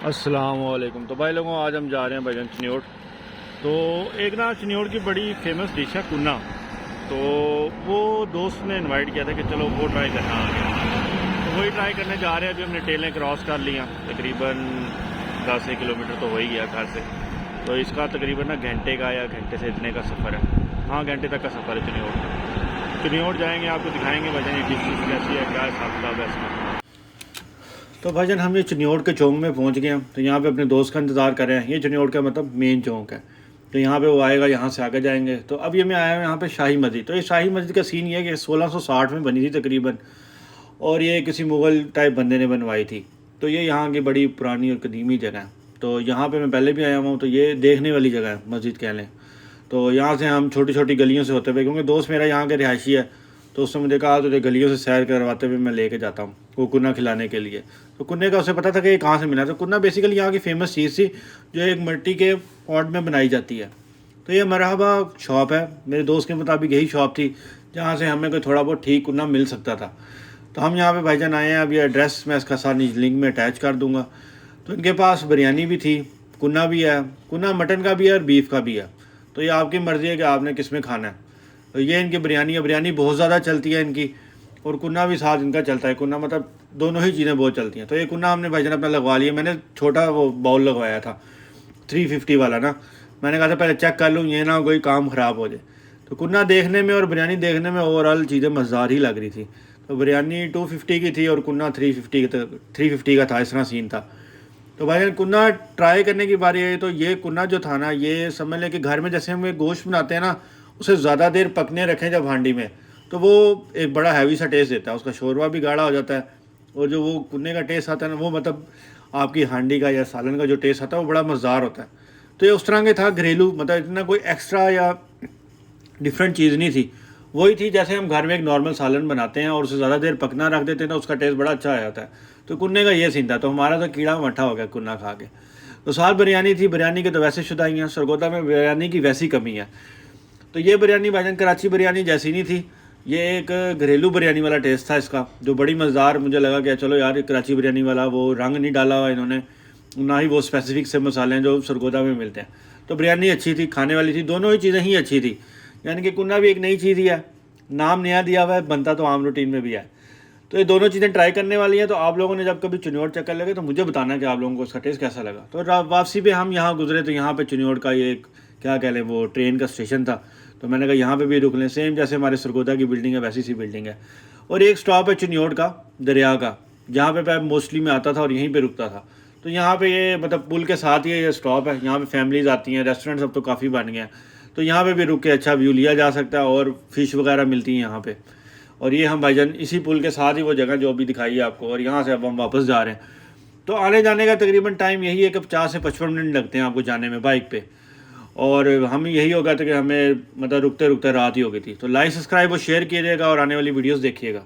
السلام علیکم۔ تو بھائی لوگوں آج ہم جا رہے ہیں بھجن چنیوٹ۔ تو ایک نا چنیوٹ کی بڑی فیمس ڈش ہے کنہ، تو وہ دوست نے انوائٹ کیا تھا کہ چلو وہ ٹرائی کرنا آ گیا، تو وہی ٹرائی کرنے جا رہے ہیں۔ ابھی ہم نے ٹیلیں کراس کر لیا، تقریباً 10 کلومیٹر تو ہو ہی گیا گھر سے، تو اس کا تقریباً نا گھنٹے کا یا گھنٹے سے اتنے کا سفر ہے، ہاں گھنٹے تک کا سفر ہے چنیوٹ کا۔ چنیوٹ جائیں گے، آپ کو دکھائیں گے بھجن یہ ڈش کیسی ہے، کیا حساب کتاب ہے اس میں۔ تو بھجن ہم یہ چنیوٹ کے چونک میں پہنچ گئے ہیں، تو یہاں پہ اپنے دوست کا انتظار کر رہے ہیں۔ یہ چنیوٹ کا مطلب مین چونک ہے، تو یہاں پہ وہ آئے گا، یہاں سے آگے جائیں گے۔ تو اب یہ میں آیا ہوں یہاں پہ شاہی مسجد۔ تو یہ شاہی مسجد کا سین یہ ہے کہ 1660 میں بنی تھی تقریباً، اور یہ کسی مغل ٹائپ بندے نے بنوائی تھی۔ تو یہ یہاں کی بڑی پرانی اور قدیمی جگہ ہے۔ تو یہاں پہ میں پہلے بھی آیا ہوں، تو یہ دیکھنے والی جگہ ہے، مسجد کہہ لیں۔ تو یہاں سے ہم چھوٹی چھوٹی گلیوں سے ہوتے ہوئے، کیونکہ دوست میرا یہاں کے رہائشی ہے، تو اس نے مجھے کہا تو گلیوں سے سیر کرواتے ہوئے میں لے کے جاتا ہوں وہ کنہ کھلانے کے لیے۔ تو کننے کا اسے پتہ تھا کہ یہ کہاں سے ملا۔ تو کنہ بیسیکلی یہاں کی فیمس چیز تھی، جو ایک مٹی کے پاٹ میں بنائی جاتی ہے۔ تو یہ مرحبا شاپ ہے، میرے دوست کے مطابق یہی شاپ تھی جہاں سے ہمیں کوئی تھوڑا بہت ٹھیک کنہ مل سکتا تھا۔ تو ہم یہاں پہ بھائی جان آئے ہیں، اب یہ ایڈریس میں اس کا ساتھ لنک میں اٹیچ کر دوں گا۔ تو ان کے پاس بریانی بھی تھی، کنہ بھی ہے، کنہ مٹن کا بھی ہے اور بیف کا بھی ہے۔ تو یہ آپ کی مرضی ہے کہ آپ نے کس میں کھانا ہے۔ تو یہ ان کی بریانی ہے، بریانی بہت زیادہ چلتی ہے ان کی، اور کنہ بھی ساتھ ان کا چلتا ہے۔ کنہ مطلب دونوں ہی چیزیں بہت چلتی ہیں۔ تو یہ کنہ ہم نے بھائی جان اپنا لگوا لیا، میں نے چھوٹا وہ باؤل لگوایا تھا 350 والا نا، میں نے کہا تھا پہلے چیک کر لوں یہ نہ کوئی کام خراب ہو جائے۔ تو کنہ دیکھنے میں اور بریانی دیکھنے میں اوور آل چیزیں مزدار ہی لگ رہی تھی۔ تو بریانی 250 کی تھی اور کنہ 350 کا تھا، اس طرح سین تھا۔ تو بھائی جان کنہ ٹرائی کرنے کی باری ہے۔ تو یہ کنہ جو تھا نا، یہ سمجھ لیں کہ گھر میں جیسے ہم گوشت بناتے ہیں نا، اسے زیادہ دیر پکنے رکھیں جب ہانڈی میں، تو وہ ایک بڑا ہیوی سا ٹیسٹ دیتا ہے، اس کا شوربہ بھی گاڑھا ہو جاتا ہے، اور جو وہ کننے کا ٹیسٹ آتا ہے نا، وہ مطلب آپ کی ہانڈی کا یا سالن کا جو ٹیسٹ آتا ہے وہ بڑا مزدار ہوتا ہے۔ تو یہ اس طرح کے تھا، گھریلو، مطلب اتنا کوئی ایکسٹرا یا ڈفرینٹ چیز نہیں تھی، وہی تھی جیسے ہم گھر میں ایک نارمل سالن بناتے ہیں اور اسے زیادہ دیر پکنا رکھ دیتے ہیں تو اس کا ٹیسٹ بڑا اچھا آ جاتا ہے۔ تو کننے کا یہ سین تھا، تو ہمارا تو کیڑا مٹھا ہو گیا کنہ کھا کے۔ تو ساتھ بریانی تھی، بریانی کے تو ویسے شدائی ہیں، سرگودا میں بریانی کی ویسی کمی ہے۔ تو یہ بریانی بھائی جان کراچی بریانی جیسی نہیں تھی، یہ ایک گھریلو بریانی والا ٹیسٹ تھا اس کا، جو بڑی مزدار مجھے لگا کہ چلو یار کراچی بریانی والا وہ رنگ نہیں ڈالا ہوا انہوں نے، نہ ہی وہ اسپیسیفک سے مسالے ہیں جو سرگودا میں ملتے ہیں۔ تو بریانی اچھی تھی، کھانے والی تھی، دونوں ہی چیزیں ہی اچھی تھی، یعنی کہ کنہ بھی ایک نئی چیز ہی ہے، نام نیا دیا ہوا ہے، بنتا تو عام روٹین میں بھی ہے۔ تو یہ دونوں چیزیں ٹرائی کرنے والی ہیں۔ تو آپ لوگوں نے جب کبھی چنیوٹ چکر لگے تو مجھے بتانا کہ آپ لوگوں کو اس کا ٹیسٹ کیسا لگا۔ تو واپسی پہ ہم یہاں گزرے، تو یہاں پہ چنیوٹ کا یہ ایک کیا کہہ لیں وہ ٹرین کا اسٹیشن تھا، تو میں نے کہا یہاں پہ بھی رک لیں، سیم جیسے ہمارے سرگودا کی بلڈنگ ہے ویسی سی بلڈنگ ہے، اور ایک سٹاپ ہے چنیوٹ کا دریا کا، جہاں پہ موسٹلی میں آتا تھا اور یہیں پہ رکتا تھا۔ تو یہاں پہ یہ مطلب پل کے ساتھ ہی یہ سٹاپ ہے، یہاں پہ فیملیز آتی ہیں، ریسٹورینٹس اب تو کافی بن گئے ہیں، تو یہاں پہ بھی رک کے اچھا ویو لیا جا سکتا ہے، اور فش وغیرہ ملتی ہیں یہاں پہ۔ اور یہ ہم بھائی جان اسی پل کے ساتھ ہی وہ جگہ جو ابھی دکھائی ہے آپ کو، اور یہاں سے اب ہم واپس جا رہے ہیں۔ تو آنے جانے کا تقریباً ٹائم یہی ہے کہ 50 سے 55 منٹ لگتے ہیں آپ کو جانے میں بائک پہ، اور ہم یہی ہوگا تھا کہ ہمیں مطلب رکتے رکتے رات ہی ہو گئی تھی۔ تو لائک سبسکرائب اور شیئر کیجیے گا، اور آنے والی ویڈیوز دیکھیے گا۔